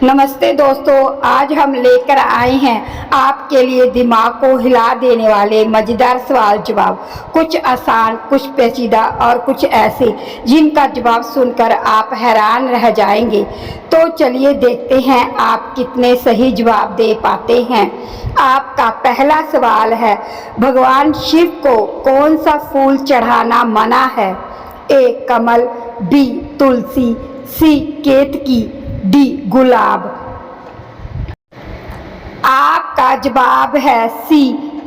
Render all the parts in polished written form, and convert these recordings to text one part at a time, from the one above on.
नमस्ते दोस्तों, आज हम लेकर आए हैं आपके लिए दिमाग को हिला देने वाले मज़ेदार सवाल जवाब। कुछ आसान, कुछ पेचीदा और कुछ ऐसे जिनका जवाब सुनकर आप हैरान रह जाएंगे। तो चलिए देखते हैं आप कितने सही जवाब दे पाते हैं। आपका पहला सवाल है, भगवान शिव को कौन सा फूल चढ़ाना मना है? ए कमल, बी तुलसी, सी केतकी, डी गुलाब। आपका जवाब है सी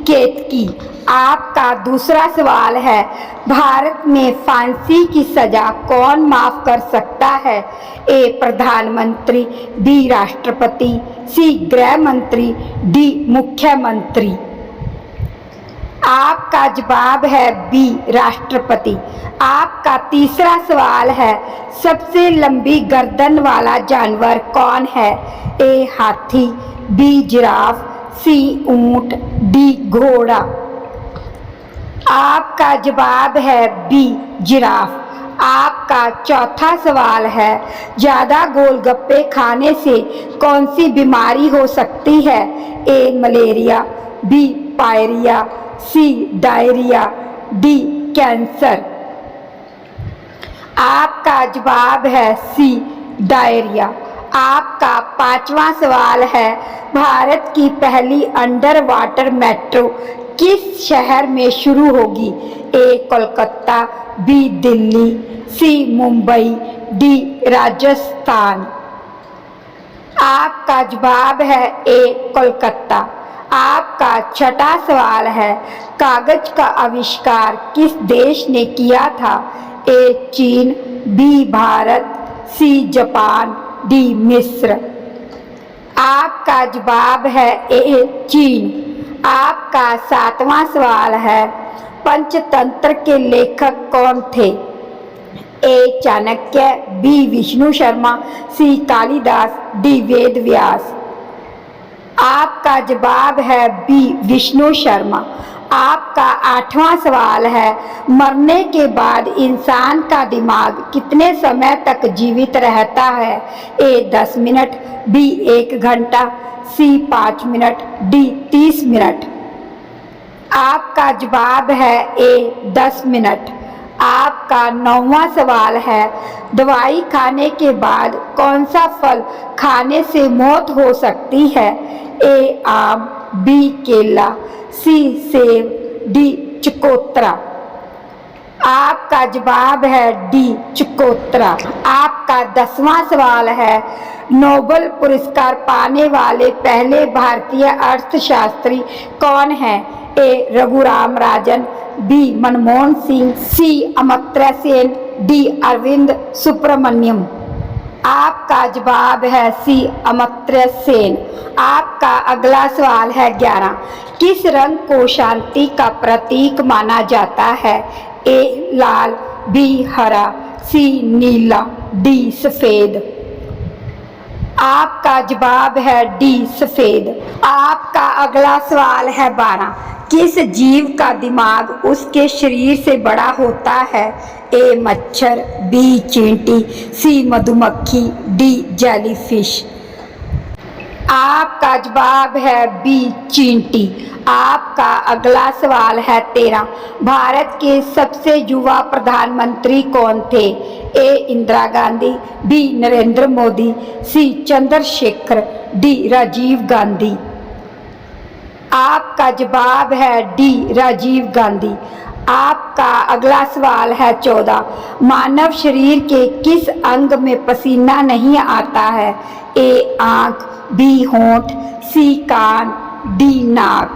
केतकी। आपका दूसरा सवाल है, भारत में फांसी की सजा कौन माफ कर सकता है? ए प्रधानमंत्री, बी राष्ट्रपति, सी गृह मंत्री, डी मुख्यमंत्री। आपका जवाब है बी राष्ट्रपति। आपका तीसरा सवाल है, सबसे लंबी गर्दन वाला जानवर कौन है? ए हाथी, बी जिराफ, सी ऊंट, डी घोड़ा। आपका जवाब है बी जिराफ। आपका चौथा सवाल है, ज्यादा गोलगप्पे खाने से कौन सी बीमारी हो सकती है? ए मलेरिया, बी पायरिया, सी डायरिया, डी कैंसर। आपका जवाब है सी डायरिया। आपका पांचवा सवाल है, भारत की पहली अंडर वाटर मेट्रो किस शहर में शुरू होगी? ए कोलकाता, बी दिल्ली, सी मुंबई, डी राजस्थान। आपका जवाब है ए कोलकाता। आपका छठा सवाल है, कागज का आविष्कार किस देश ने किया था? ए चीन, B Bharat, C Japan, D मिस्र। आपका जवाब है ए चीन। आपका सातवां सवाल है, पंचतंत्र के लेखक कौन थे? ए चाणक्य, बी विष्णु शर्मा, सी कालिदास, डी वेद व्यास। आपका जवाब है बी विष्णु शर्मा। आपका आठवां सवाल है, मरने के बाद इंसान का दिमाग कितने समय तक जीवित रहता है? ए 10 मिनट, बी 1 घंटा, सी 5 मिनट, डी 30 मिनट। आपका जवाब है ए 10 मिनट। आपका 9वां सवाल है, दवाई खाने के बाद कौन सा फल खाने से मौत हो सकती है? ए आम, बी केला, सी सेब, डी चकोतरा। आपका जवाब है डी चकोतरा। आपका 10वां सवाल है, नोबेल पुरस्कार पाने वाले पहले भारतीय अर्थशास्त्री कौन है? ए रघुराम राजन, बी मनमोहन सिंह, सी अमर्त्य सेन, डी अरविंद सुब्रमण्यम। आपका जवाब है सी अमर्त्य सेन। आपका अगला सवाल है 11, किस रंग को शांति का प्रतीक माना जाता है? ए लाल, बी हरा, सी नीला, डी सफेद। आपका जवाब है डी सफेद। आपका अगला सवाल है 12, किस जीव का दिमाग उसके शरीर से बड़ा होता है? ए मच्छर, बी चींटी, सी मधुमक्खी, डी जेलीफिश। आपका जवाब है बी चींटी। आपका अगला सवाल है 13, भारत के सबसे युवा प्रधानमंत्री कौन थे? ए इंदिरा गांधी, बी नरेंद्र मोदी, सी चंद्रशेखर, डी राजीव गांधी। आपका जवाब है डी राजीव गांधी। आपका अगला सवाल है 14, मानव शरीर के किस अंग में पसीना नहीं आता है? ए आंख, बी होंठ, सी कान, डी नाक।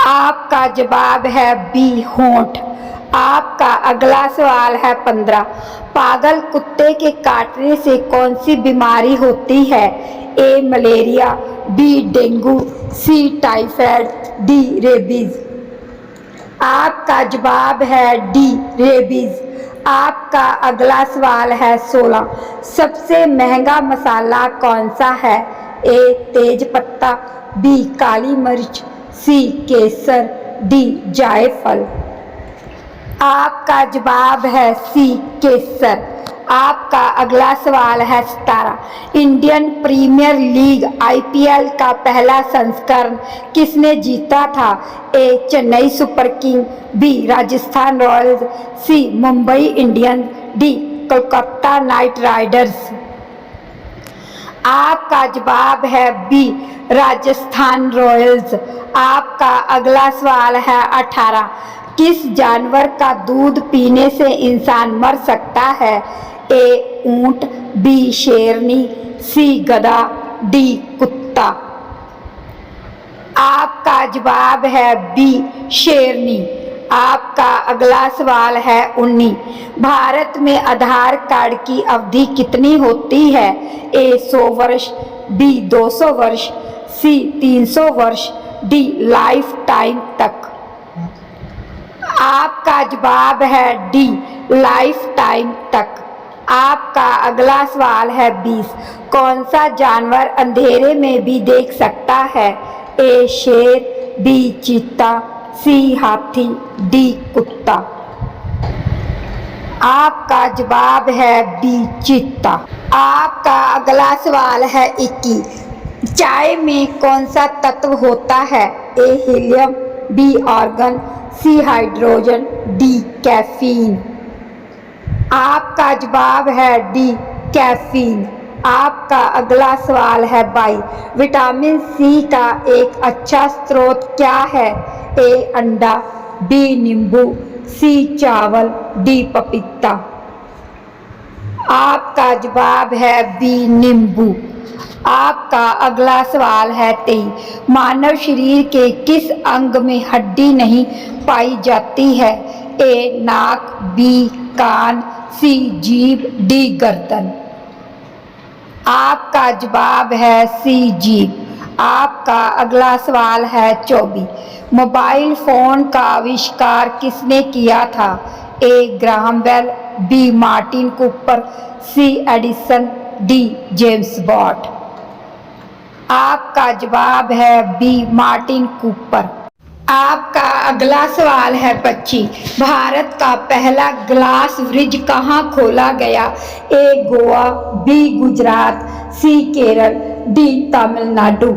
आपका जवाब है बी होंठ। आपका अगला सवाल है 15, पागल कुत्ते के काटने से कौन सी बीमारी होती है? ए मलेरिया, बी डेंगू, सी टाइफाइड, डी रेबीज। आपका जवाब है डी रेबीज। आपका अगला सवाल है 16, सबसे महंगा मसाला कौन सा है? ए तेज पत्ता, बी काली मिर्च, सी केसर, डी जायफल। आपका जवाब है सी केसर। आपका अगला सवाल है 17। इंडियन प्रीमियर लीग IPL का पहला संस्करण किसने जीता था? A Chennai Super King, B Rajasthan Royals, C Mumbai Indians, D Kolkata Knight Riders. आपका जवाब है बी राजस्थान रॉयल्स। आपका अगला सवाल है 18। किस जानवर का दूध पीने से इंसान मर सकता है? ए ऊंट, बी शेरनी, सी गधा, डी कुत्ता। आपका जवाब है बी शेरनी। आपका अगला सवाल है 19। भारत में आधार कार्ड की अवधि कितनी होती है? ए 100 वर्ष, बी 200 वर्ष, सी 300 वर्ष, डी लाइफ टाइम तक। आपका जवाब है डी लाइफ टाइम तक। आपका अगला सवाल है 20। कौन सा जानवर अंधेरे में भी देख सकता है? ए शेर, बी चीता, सी हाथी, डी कुत्ता। आपका जवाब है बी चीता। आपका अगला सवाल है 21। चाय में कौन सा तत्व होता है? ए helium, B argon, C hydrogen, D caffeine. आपका जवाब है डी कैफीन। आपका अगला सवाल है 22। विटामिन सी का एक अच्छा स्रोत क्या है? ए अंडा, बी नींबू, सी चावल, डी पपीता। आपका जवाब है बी नींबू। आपका अगला सवाल है 23। मानव शरीर के किस अंग में हड्डी नहीं पाई जाती है? ए नाक, बी कान, सी जीभ, डी गर्दन। आपका जवाब है सी जीभ। आपका अगला सवाल है 24। मोबाइल फोन का आविष्कार किसने किया था? A Graham Bell, B Martin Cooper, C Edison, D James Watt. आपका जवाब है बी मार्टिन कूपर। आपका अगला सवाल है 25। भारत का पहला ग्लास ब्रिज कहाँ खोला गया? ए गोवा, बी गुजरात, सी केरल, डी तमिलनाडु।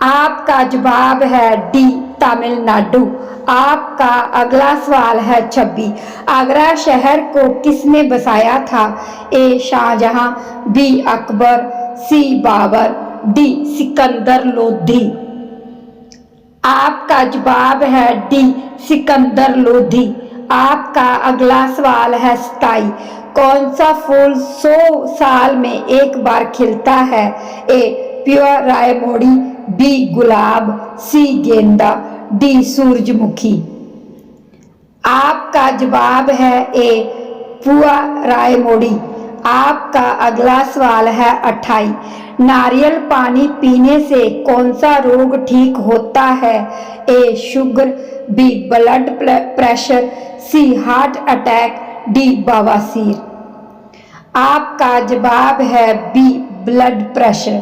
आपका जवाब है डी तमिलनाडु। आपका अगला सवाल है 26। आगरा शहर को किसने बसाया था? ए शाहजहां, बी अकबर, सी बाबर, डी सिकंदर लोधी। आपका जवाब है डी सिकंदर लोधी। आपका अगला सवाल है 27। कौन सा फूल 100 साल में एक बार खिलता है? ए प्योर रायमोड़ी, बी गुलाब, सी गेंदा, डी सूरजमुखी। आपका जवाब है ए पुआ रायमोड़ी। आपका अगला सवाल है 28। नारियल पानी पीने से कौन सा रोग ठीक होता है? ए शुगर, बी ब्लड प्रेशर, सी हार्ट अटैक, डी बवासीर। आपका जवाब है बी ब्लड प्रेशर।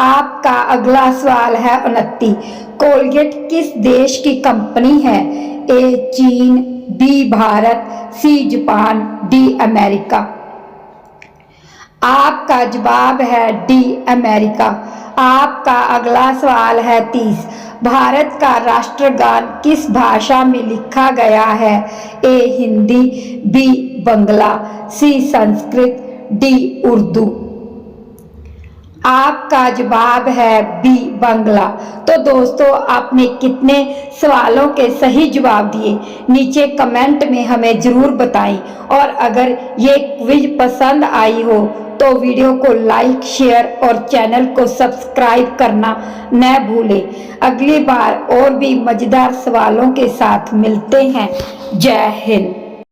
आपका अगला सवाल है 29। कोलगेट किस देश की कंपनी है? ए चीन, B Bharat, C Japan, D America. आपका जवाब है डी अमेरिका। आपका अगला सवाल है 30। भारत का राष्ट्रगान किस भाषा में लिखा गया है? ए हिंदी, बी बंगला, सी संस्कृत, डी उर्दू। आपका जवाब है बी बंगला। तो दोस्तों, आपने कितने सवालों के सही जवाब दिए नीचे कमेंट में हमें ज़रूर बताएं। और अगर ये क्विज पसंद आई हो तो वीडियो को लाइक, शेयर और चैनल को सब्सक्राइब करना न भूलें। अगली बार और भी मज़ेदार सवालों के साथ मिलते हैं। जय हिंद।